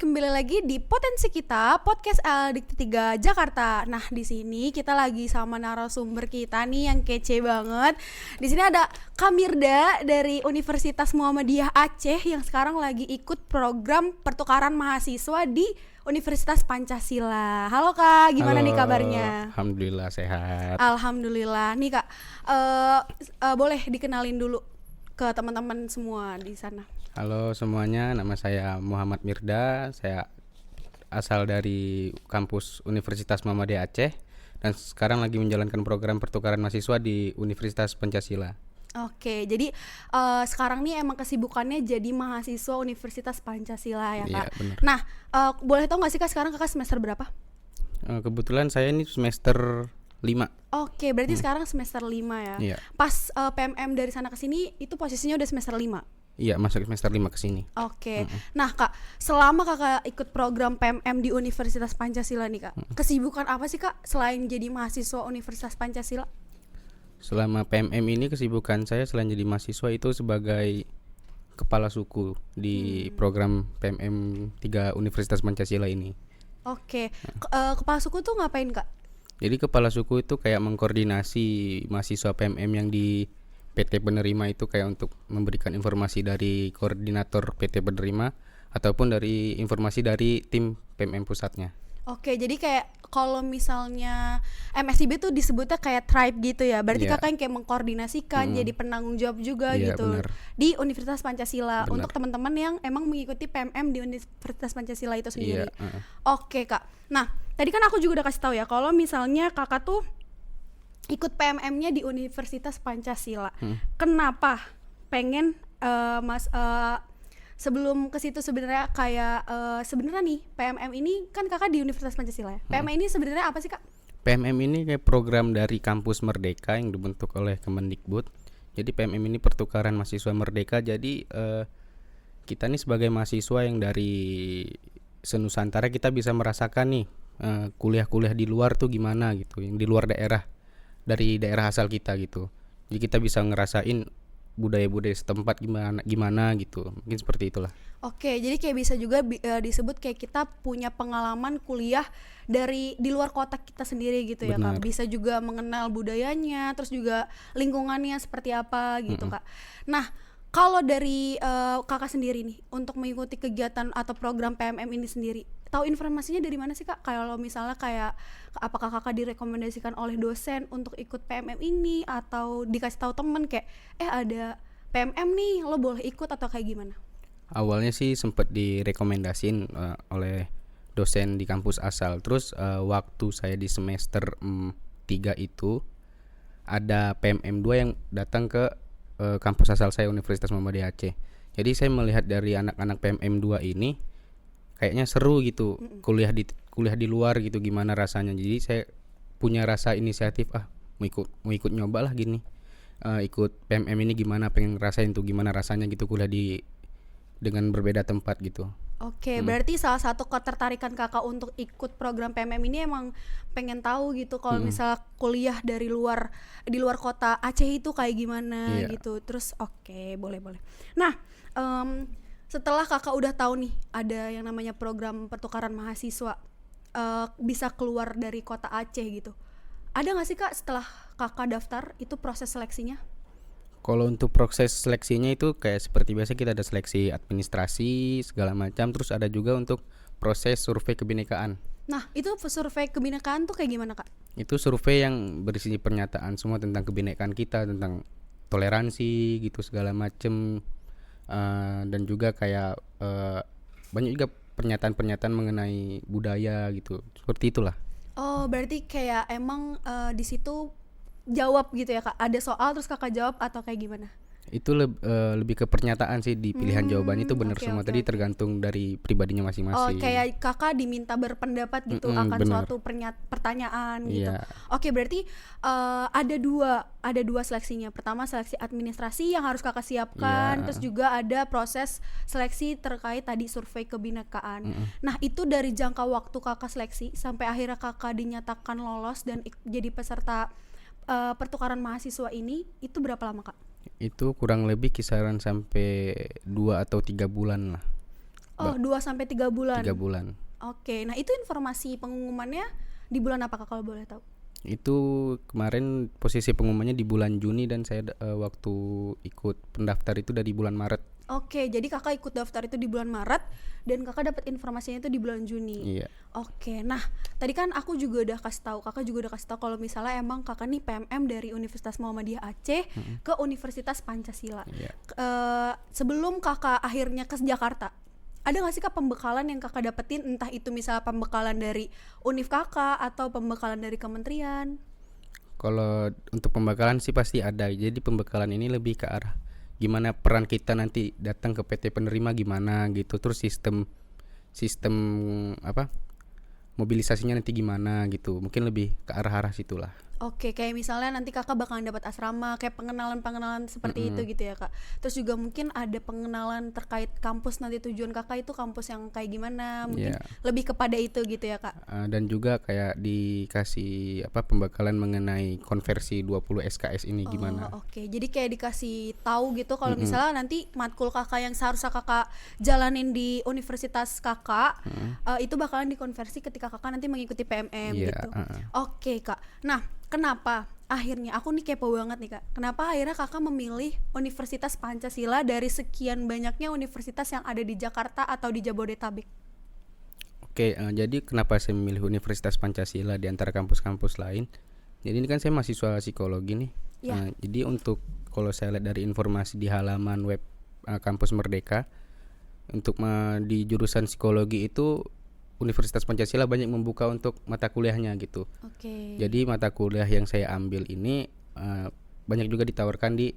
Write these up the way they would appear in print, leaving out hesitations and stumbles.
Kembali lagi di Potensi Kita, podcast Dikti 3 Jakarta. Nah, di sini kita lagi sama narasumber kita nih yang kece banget. Di sini ada Kamirda dari Universitas Muhammadiyah Aceh yang sekarang lagi ikut program pertukaran mahasiswa di Universitas Pancasila. Halo Kak, gimana nih kabarnya? Alhamdulillah sehat. Alhamdulillah. Nih Kak, boleh dikenalin dulu ke teman-teman semua di sana. Halo semuanya, nama saya Muhammad Mirda. Saya asal dari kampus Universitas Muhammadiyah Aceh dan sekarang lagi menjalankan program pertukaran mahasiswa di Universitas Pancasila. Oke, jadi sekarang nih emang kesibukannya jadi mahasiswa Universitas Pancasila ya Kak? Iya, benar. Nah, boleh tahu gak sih Kak sekarang Kakak semester berapa? Kebetulan saya ini semester 5. Oke, berarti sekarang semester 5 ya? Iya. Pas PMM dari sana ke sini itu posisinya udah semester 5? Iya, masuk semester 5 ke sini. Oke. Nah Kak, selama Kakak ikut program PMM di Universitas Pancasila nih Kak, kesibukan apa sih Kak selain jadi mahasiswa Universitas Pancasila? Selama PMM ini kesibukan saya selain jadi mahasiswa itu sebagai kepala suku di program PMM 3 Universitas Pancasila ini. Oke. Kepala suku tuh ngapain Kak? Jadi kepala suku itu kayak mengkoordinasi mahasiswa PMM yang di PT penerima itu kayak untuk memberikan informasi dari koordinator PT penerima ataupun dari informasi dari tim PMM pusatnya. Oke, jadi kayak kalau misalnya MSIB tuh disebutnya kayak tribe gitu ya. Berarti Iya. Kakak yang kayak mengkoordinasikan, jadi penanggung jawab juga Iya, gitu. benar. Di Universitas Pancasila. Benar. Untuk teman-teman yang emang mengikuti PMM di Universitas Pancasila itu sendiri. Iya, Oke, Kak. Nah, tadi kan aku juga udah kasih tahu ya kalau misalnya Kakak tuh ikut PMM-nya di Universitas Pancasila. Kenapa pengen sebelum ke situ sebenarnya kayak sebenarnya nih PMM ini kan Kakak di Universitas Pancasila ya. PMM ini sebenarnya apa sih Kak? PMM ini kayak program dari Kampus Merdeka yang dibentuk oleh Kemendikbud. Jadi PMM ini pertukaran mahasiswa merdeka. Jadi kita nih sebagai mahasiswa yang dari senusantara kita bisa merasakan nih kuliah-kuliah di luar tuh gimana gitu, yang di luar daerah, dari daerah asal kita gitu. Jadi kita bisa ngerasain budaya-budaya setempat gimana gitu. Mungkin seperti itulah. Oke, jadi kayak bisa juga disebut kayak kita punya pengalaman kuliah dari di luar kota kita sendiri gitu ya Kak. Bisa juga mengenal budayanya, terus juga lingkungannya seperti apa gitu Kak. Nah, kalau dari Kakak sendiri nih untuk mengikuti kegiatan atau program PMM ini sendiri, tahu informasinya dari mana sih Kak? Kalau misalnya kayak apakah Kakak direkomendasikan oleh dosen untuk ikut PMM ini atau dikasih tahu temen kayak ada PMM nih lo boleh ikut atau kayak gimana? Awalnya sih sempat direkomendasiin oleh dosen di kampus asal. Terus waktu saya di semester 3 itu ada PMM 2 yang datang ke kampus asal saya Universitas Muhammadiyah Aceh. Jadi saya melihat dari anak-anak PMM 2 ini kayaknya seru gitu, kuliah di luar gitu gimana rasanya. Jadi saya punya rasa inisiatif mau ikut nyoba lah gini. Ikut PMM ini gimana, pengen ngerasain tuh gimana rasanya gitu kuliah dengan berbeda tempat gitu. Oke, berarti salah satu ketertarikan Kakak untuk ikut program PMM ini emang pengen tahu gitu kalau misal kuliah di luar kota Aceh itu kayak gimana gitu. Terus oke, boleh. Nah, setelah Kakak udah tahu nih ada yang namanya program pertukaran mahasiswa bisa keluar dari kota Aceh gitu. Ada nggak sih Kak setelah Kakak daftar itu proses seleksinya? Kalau untuk proses seleksinya itu kayak seperti biasa kita ada seleksi administrasi segala macam, terus ada juga untuk proses survei kebinekaan. Nah, itu survei kebinekaan tuh kayak gimana Kak? Itu survei yang berisi pernyataan semua tentang kebinekaan kita, tentang toleransi gitu segala macam, dan juga kayak banyak juga pernyataan-pernyataan mengenai budaya gitu, seperti itulah. Oh, berarti kayak emang di situ jawab gitu ya Kak? Ada soal terus Kakak jawab atau kayak gimana? Itu lebih ke pernyataan sih di pilihan jawabannya itu benar semua. Tadi tergantung dari pribadinya Oh, masing-masing. kayak kakak diminta berpendapat gitu akan benar. suatu pertanyaan gitu. Iya. Oke, berarti ada dua seleksinya. Pertama seleksi administrasi yang harus kakak siapkan, Iya. terus juga ada proses seleksi terkait tadi survei kebinekaan. Nah, itu dari jangka waktu kakak seleksi sampai akhirnya kakak dinyatakan lolos dan jadi peserta pertukaran mahasiswa ini, itu berapa lama, Kak? Itu kurang lebih kisaran sampai 2 atau 3 bulan lah. Oh, 2-3 bulan. 3 bulan. Oke, nah itu informasi pengumumannya di bulan apa, Kak, kalau boleh tahu? Itu kemarin posisi pengumumannya di bulan Juni dan saya waktu ikut pendaftar itu dari bulan Maret. Oke, jadi kakak ikut daftar itu di bulan Maret dan kakak dapat informasinya itu di bulan Juni. Iya. Oke, nah tadi kan aku juga udah kasih tahu, kakak juga udah kasih tahu kalau misalnya emang kakak nih PMM dari Universitas Muhammadiyah Aceh ke Universitas Pancasila. Iya. Sebelum kakak akhirnya ke Jakarta, ada nggak sih, Kak, pembekalan yang kakak dapetin, entah itu misalnya pembekalan dari univ kakak atau pembekalan dari kementerian? Kalau untuk pembekalan sih pasti ada. Jadi pembekalan ini lebih ke arah gimana peran kita nanti datang ke PT penerima gimana gitu. Terus sistem apa? Mobilisasinya nanti gimana gitu. Mungkin lebih ke arah-arah situlah. Oke, kayak misalnya nanti kakak bakalan dapat asrama, kayak pengenalan seperti itu gitu ya, Kak. Terus juga mungkin ada pengenalan terkait kampus, nanti tujuan kakak itu kampus yang kayak gimana, mungkin lebih kepada itu gitu ya, Kak. Dan juga kayak dikasih pembekalan mengenai konversi 20 SKS ini gimana. Oke, jadi kayak dikasih tahu gitu kalau misalnya nanti matkul kakak yang seharusnya kakak jalanin di universitas kakak, itu bakalan dikonversi ketika kakak nanti mengikuti PMM gitu. Oke, Kak. Nah, kenapa akhirnya, aku nih kepo banget nih, Kak, kenapa akhirnya kakak memilih Universitas Pancasila dari sekian banyaknya universitas yang ada di Jakarta atau di Jabodetabek? Oke, jadi kenapa saya memilih Universitas Pancasila di antara kampus-kampus lain? Jadi ini kan saya mahasiswa psikologi nih. Jadi untuk kalau saya lihat dari informasi di halaman web kampus Merdeka, untuk di jurusan psikologi itu Universitas Pancasila banyak membuka untuk mata kuliahnya gitu. Jadi mata kuliah yang saya ambil ini banyak juga ditawarkan di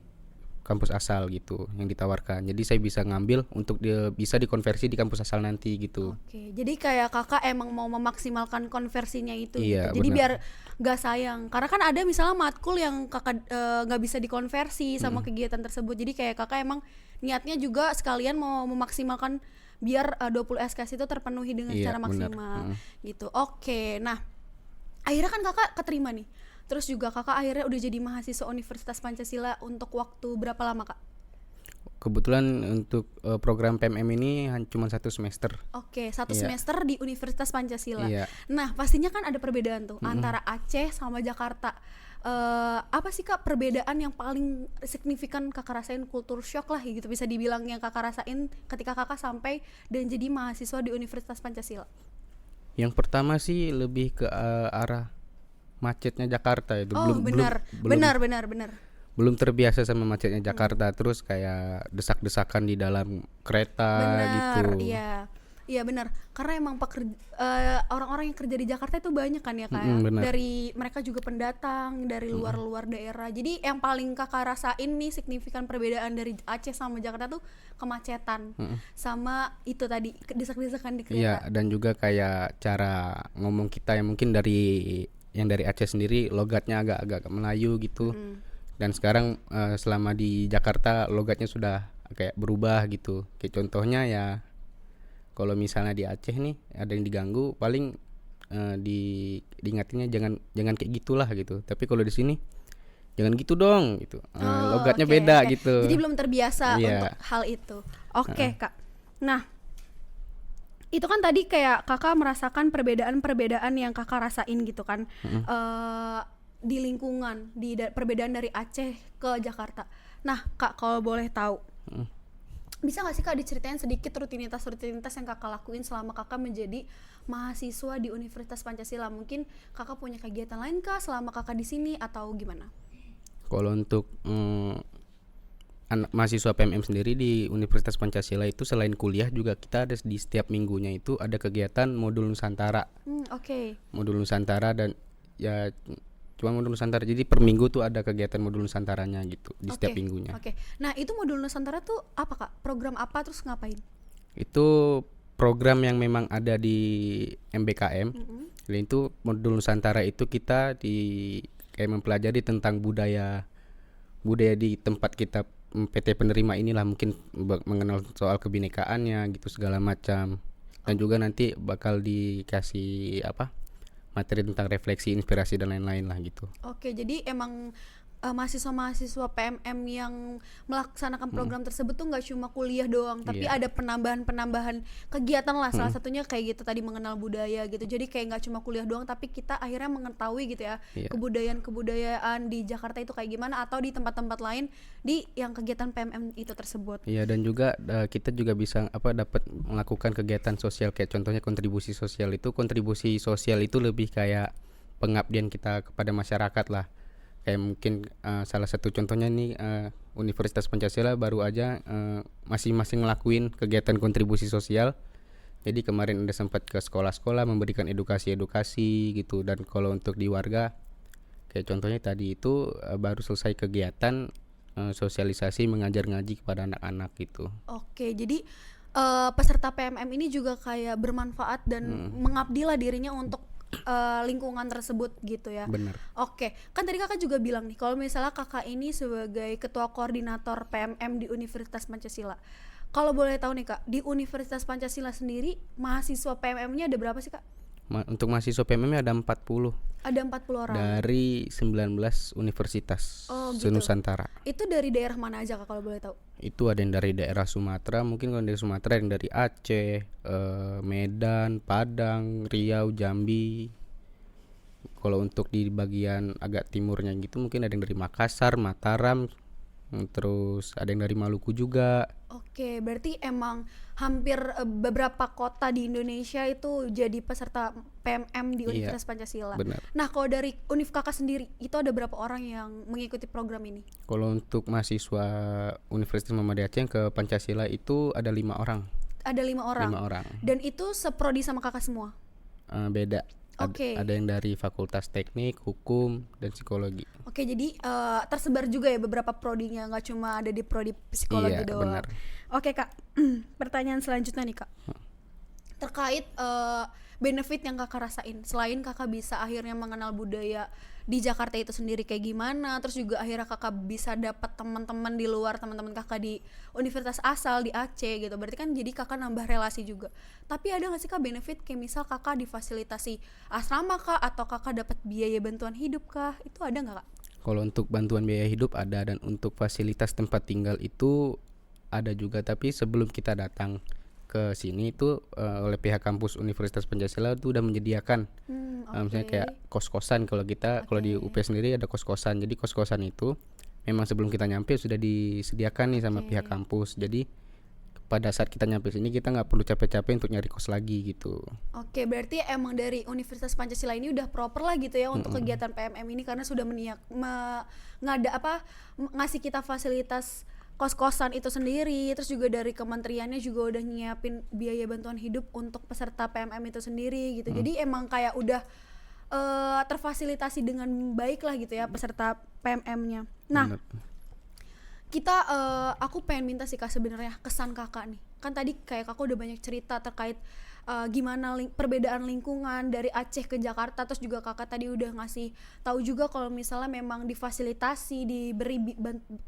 kampus asal gitu, yang ditawarkan. Jadi saya bisa ngambil untuk bisa dikonversi di kampus asal nanti gitu. Jadi kayak kakak emang mau memaksimalkan konversinya itu Iya, gitu. Jadi benar. biar gak sayang. Karena kan ada misalnya matkul yang kakak gak bisa dikonversi sama kegiatan tersebut. Jadi kayak kakak emang niatnya juga sekalian mau memaksimalkan biar 20 SKS itu terpenuhi dengan secara maksimal gitu. Oke, nah akhirnya kan kakak keterima nih. Terus juga kakak akhirnya udah jadi mahasiswa Universitas Pancasila untuk waktu berapa lama, Kak? Kebetulan untuk program PMM ini cuma 1 semester. Oke, 1 semester di Universitas Pancasila. Iya. Nah, pastinya kan ada perbedaan tuh antara Aceh sama Jakarta. Apa sih, Kak, perbedaan yang paling signifikan kakak rasain, kultur shock lah gitu bisa dibilang, yang kakak rasain ketika kakak sampai dan jadi mahasiswa di Universitas Pancasila? Yang pertama sih lebih ke arah macetnya Jakarta itu. Benar. Belum terbiasa sama macetnya Jakarta. Terus kayak desak-desakan di dalam kereta gitu. Iya benar, karena emang orang-orang yang kerja di Jakarta itu banyak kan ya, Kak. Dari mereka juga pendatang dari luar-luar daerah. Jadi yang paling kakak rasain nih signifikan perbedaan dari Aceh sama Jakarta tuh kemacetan, sama itu tadi desak-desakan di kereta. Iya, dan juga kayak cara ngomong kita yang mungkin dari Aceh sendiri logatnya agak Melayu gitu. Dan sekarang selama di Jakarta logatnya sudah kayak berubah gitu. Kayak contohnya ya, kalau misalnya di Aceh nih ada yang diganggu, paling diingatinnya jangan kayak gitulah gitu. Tapi kalau di sini jangan gitu dong gitu. Logatnya beda gitu. Jadi belum terbiasa untuk hal itu. Oke, Kak. Nah, itu kan tadi kayak kakak merasakan perbedaan yang kakak rasain gitu kan, di lingkungan, perbedaan dari Aceh ke Jakarta. Nah, Kak, kalau boleh tahu, bisa nggak sih, Kak, diceritain sedikit rutinitas yang kakak lakuin selama kakak menjadi mahasiswa di Universitas Pancasila? Mungkin kakak punya kegiatan lain kah selama kakak di sini atau gimana? Kalau untuk anak mahasiswa PMM sendiri di Universitas Pancasila itu selain kuliah juga kita ada di setiap minggunya itu ada kegiatan modul Nusantara. Modul Nusantara, dan ya Cuma modul Nusantara. Jadi per minggu tuh ada kegiatan modul Nusantaranya gitu di setiap minggunya. Oke. Nah, itu modul Nusantara tuh apa, Kak? Program apa, terus ngapain? Itu program yang memang ada di MBKM. Dan itu modul Nusantara itu kita kayak mempelajari tentang budaya di tempat kita PT penerima inilah, mungkin mengenal soal kebinekaannya gitu segala macam. Dan juga nanti bakal dikasih materi tentang refleksi, inspirasi dan lain-lain lah gitu. Oke, jadi emang mahasiswa-mahasiswa PMM yang melaksanakan program tersebut tuh nggak cuma kuliah doang, tapi ada penambahan kegiatan lah. Salah satunya kayak gitu tadi, mengenal budaya gitu. Jadi kayak nggak cuma kuliah doang, tapi kita akhirnya mengetahui gitu ya kebudayaan di Jakarta itu kayak gimana, atau di tempat-tempat lain di yang kegiatan PMM itu tersebut. Iya, dan juga kita juga bisa dapat melakukan kegiatan sosial, kayak contohnya kontribusi sosial. Kontribusi sosial itu lebih kayak pengabdian kita kepada masyarakat lah. Kayak mungkin salah satu contohnya nih, Universitas Pancasila baru aja masing-masing ngelakuin kegiatan kontribusi sosial. Jadi kemarin udah sempat ke sekolah-sekolah memberikan edukasi gitu. Dan kalau untuk di warga, kayak contohnya tadi itu baru selesai kegiatan sosialisasi mengajar ngaji kepada anak-anak gitu. Oke, jadi peserta PMM ini juga kayak bermanfaat dan mengabdilah dirinya untuk lingkungan tersebut gitu ya. Benar. Oke, kan tadi kakak juga bilang nih, kalau misalnya kakak ini sebagai ketua koordinator PMM di Universitas Pancasila. Kalau boleh tahu nih Kak, di Universitas Pancasila sendiri mahasiswa PMM-nya ada berapa sih Kak? Untuk mahasiswa PMM ada 40. Ada 40 orang. Dari 19 universitas se-Nusantara. Itu dari daerah mana aja Kak kalau boleh tahu? Itu ada yang dari daerah Sumatera, mungkin kalau dari Sumatera yang dari Aceh, Medan, Padang, Riau, Jambi. Kalau untuk di bagian agak timurnya gitu mungkin ada yang dari Makassar, Mataram, terus ada yang dari Maluku juga. Oke, berarti emang hampir beberapa kota di Indonesia itu jadi peserta PMM di Universitas Pancasila. Benar. Nah, kalau dari Univ kakak sendiri, itu ada berapa orang yang mengikuti program ini? Kalau untuk mahasiswa Universitas Muhammadiyah Aceh yang ke Pancasila itu ada 5 orang. Ada 5 orang. 5 orang. Dan itu seprodi sama kakak semua? Beda. Oke. Ada yang dari Fakultas Teknik, Hukum, dan Psikologi. Oke, jadi tersebar juga ya beberapa prodinya, nggak cuma ada di prodi psikologi doang. Benar. Oke Kak, pertanyaan selanjutnya nih Kak, terkait benefit yang kakak rasain selain kakak bisa akhirnya mengenal budaya di Jakarta itu sendiri kayak gimana, terus juga akhirnya kakak bisa dapat teman-teman di luar, teman-teman kakak di universitas asal di Aceh gitu, berarti kan jadi kakak nambah relasi juga. Tapi ada nggak sih Kak benefit kayak misal kakak difasilitasi asrama kah, atau kakak dapat biaya bantuan hidup kah, itu ada nggak Kak? Kalau untuk bantuan biaya hidup ada, dan untuk fasilitas tempat tinggal itu ada juga. Tapi sebelum kita datang ke sini itu oleh pihak kampus Universitas Pancasila itu udah menyediakan misalnya kayak kos-kosan. Kalau kita kalau di UP sendiri ada kos-kosan. Jadi kos-kosan itu memang sebelum kita nyampe sudah disediakan nih sama pihak kampus. Jadi pada saat kita nyampe sini kita nggak perlu capek-capek untuk nyari kos lagi gitu. Oke, berarti emang dari Universitas Pancasila ini udah proper lah gitu ya untuk kegiatan PMM ini, karena sudah ngasih kita fasilitas kos-kosan itu sendiri, terus juga dari kementeriannya juga udah nyiapin biaya bantuan hidup untuk peserta PMM itu sendiri gitu. Jadi emang kayak udah terfasilitasi dengan baik lah gitu ya peserta PMM-nya. Nah, kita aku pengen minta sih Kak sebenarnya kesan kakak nih. Kan tadi kayak kakak udah banyak cerita terkait gimana perbedaan lingkungan dari Aceh ke Jakarta, terus juga kakak tadi udah ngasih tahu juga kalau misalnya memang difasilitasi, diberi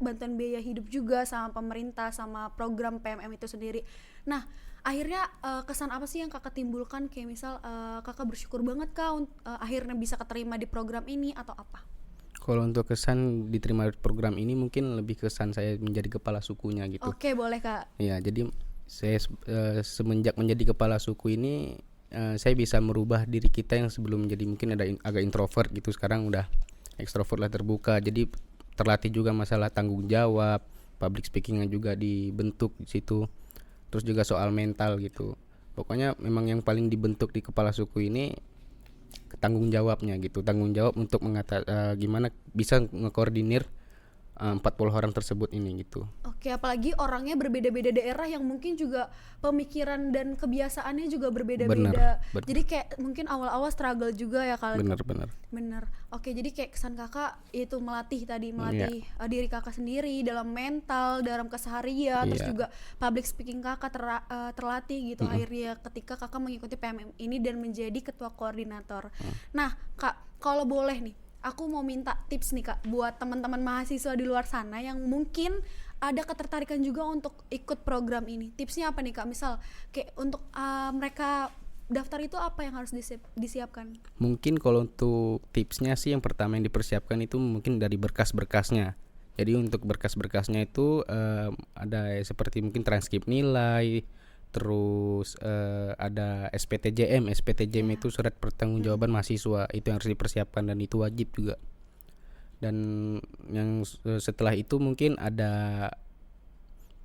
bantuan biaya hidup juga sama pemerintah, sama program PMM itu sendiri. Nah, akhirnya kesan apa sih yang kakak timbulkan, kayak misal kakak bersyukur banget Kak akhirnya bisa keterima di program ini, atau apa? Kalau untuk kesan diterima program ini mungkin lebih kesan saya menjadi kepala sukunya gitu. Oke, boleh Kak. Ya, jadi saya semenjak menjadi kepala suku ini saya bisa merubah diri kita yang sebelum menjadi mungkin ada agak introvert gitu, sekarang udah ekstrovert lah, terbuka. Jadi terlatih juga masalah tanggung jawab, public speakingnya juga dibentuk di situ. Terus juga soal mental gitu. Pokoknya memang yang paling dibentuk di kepala suku ini tanggung jawabnya gitu, tanggung jawab untuk gimana bisa ngekoordinir 40 orang tersebut ini gitu. Oke, apalagi orangnya berbeda-beda daerah yang mungkin juga pemikiran dan kebiasaannya juga berbeda-beda. Bener. Jadi kayak mungkin awal-awal struggle juga ya kalau. Bener. Oke, jadi kayak kesan kakak itu melatih diri kakak sendiri dalam mental, dalam keseharian, terus juga public speaking kakak terlatih gitu akhirnya ketika kakak mengikuti PMM ini dan menjadi ketua koordinator. Nah, Kak, kalau boleh nih, aku mau minta tips nih Kak buat teman-teman mahasiswa di luar sana yang mungkin ada ketertarikan juga untuk ikut program ini. Tipsnya apa nih Kak? Misal kayak untuk mereka daftar itu apa yang harus disiapkan? Mungkin kalau untuk tipsnya sih yang pertama yang dipersiapkan itu mungkin dari berkas-berkasnya. Jadi untuk berkas-berkasnya itu ada seperti mungkin transkrip nilai, terus ada SPTJM itu surat pertanggungjawaban mahasiswa, itu yang harus dipersiapkan dan itu wajib juga. Dan yang setelah itu mungkin ada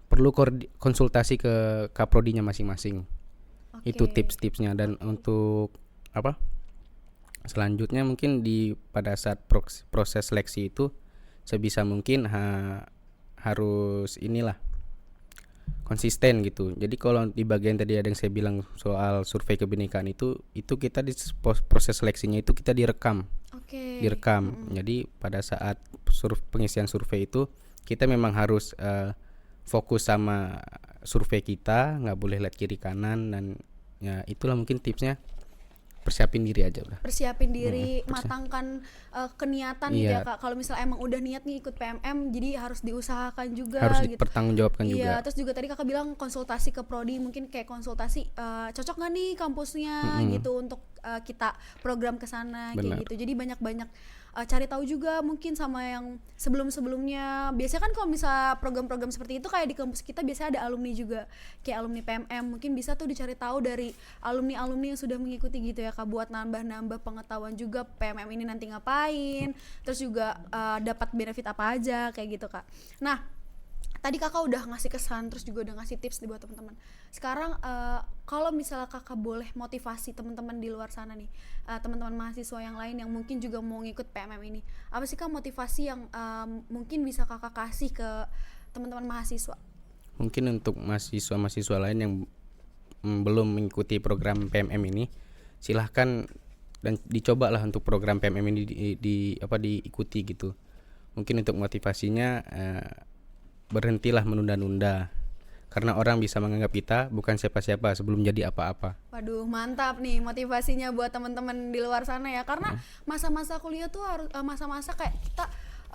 perlu konsultasi ke kaprodinya masing-masing. Itu tips-tipsnya. Dan untuk selanjutnya mungkin pada saat proses seleksi itu sebisa mungkin harus konsisten gitu. Jadi kalau di bagian tadi ada yang saya bilang soal survei kebinekaan itu kita di proses seleksinya itu kita direkam. Jadi pada saat pengisian survei itu kita memang harus fokus sama survei kita, nggak boleh lihat kiri kanan. Dan ya itulah mungkin tipsnya, persiapin diri aja udah. Matangkan keniatan gitu ya Kak. Kalau misal emang udah niat nih ikut PMM, jadi harus diusahakan juga, harus gitu. dipertanggungjawabkan juga. Iya, terus juga tadi Kakak bilang konsultasi ke prodi, mungkin kayak konsultasi cocok nggak nih kampusnya gitu untuk kita program kesana kayak gitu. Jadi banyak-banyak cari tahu juga mungkin sama yang sebelum-sebelumnya. Biasanya kan kalau misal program-program seperti itu kayak di kampus kita biasanya ada alumni juga, kayak alumni PMM, mungkin bisa tuh dicari tahu dari alumni-alumni yang sudah mengikuti gitu ya Kak, buat nambah-nambah pengetahuan juga PMM ini nanti ngapain, terus juga dapat benefit apa aja kayak gitu Kak. Nah, tadi Kakak udah ngasih kesan, terus juga udah ngasih tips nih buat teman-teman. Sekarang kalau misalnya Kakak boleh motivasi teman-teman di luar sana nih, teman-teman mahasiswa yang lain yang mungkin juga mau ngikut PMM ini, apa sih Kak motivasi yang mungkin bisa Kakak kasih ke teman-teman mahasiswa? Mungkin untuk mahasiswa lain yang belum mengikuti program PMM ini, silahkan dan dicobalah untuk program PMM ini diikuti gitu. Mungkin untuk motivasinya berhentilah menunda-nunda, karena orang bisa menganggap kita bukan siapa-siapa sebelum jadi apa-apa. Waduh, mantap nih motivasinya buat teman-teman di luar sana ya, karena masa-masa kuliah tuh harus masa-masa kayak kita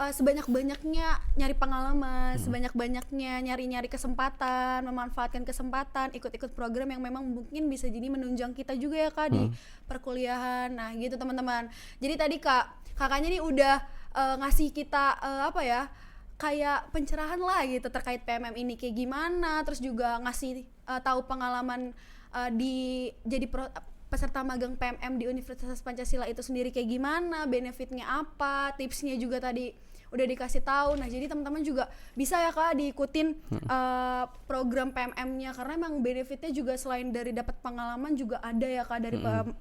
sebanyak-banyaknya nyari pengalaman, sebanyak-banyaknya nyari-nyari kesempatan, memanfaatkan kesempatan, ikut-ikut program yang memang mungkin bisa jadi menunjang kita juga ya Kak di perkuliahan. Nah gitu teman-teman. Jadi tadi kakaknya nih udah ngasih kita kayak pencerahan lah gitu terkait PMM ini kayak gimana, terus juga ngasih tahu pengalaman jadi peserta magang PMM di Universitas Pancasila itu sendiri kayak gimana, benefitnya apa, tipsnya juga tadi udah dikasih tahu. Nah jadi teman-teman juga bisa ya Kak diikutin program PMM-nya, karena emang benefitnya juga selain dari dapat pengalaman juga ada ya Kak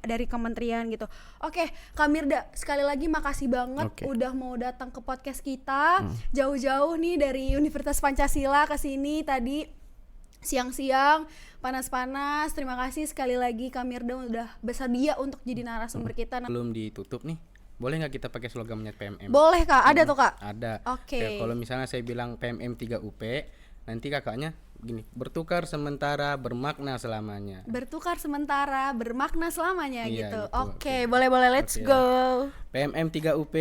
dari kementerian gitu. Oke, Kak Mirda, sekali lagi makasih banget udah mau datang ke podcast kita jauh-jauh nih dari Universitas Pancasila ke sini tadi siang-siang panas-panas. Terima kasih sekali lagi Kak Mirda udah bersedia untuk jadi narasumber kita. Belum ditutup nih, boleh nggak kita pakai slogannya PMM? Boleh Kak, ada tuh Kak? Ada. Ya, kalau misalnya saya bilang PMM 3 UP, nanti kakaknya gini, bertukar sementara bermakna selamanya. Bertukar sementara bermakna selamanya iya, gitu. gitu. Oke, boleh let's go. PMM 3 UP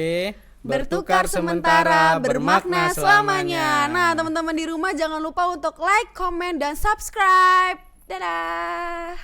bertukar sementara bermakna selamanya. Nah teman-teman di rumah jangan lupa untuk like, comment, dan subscribe. Dadah.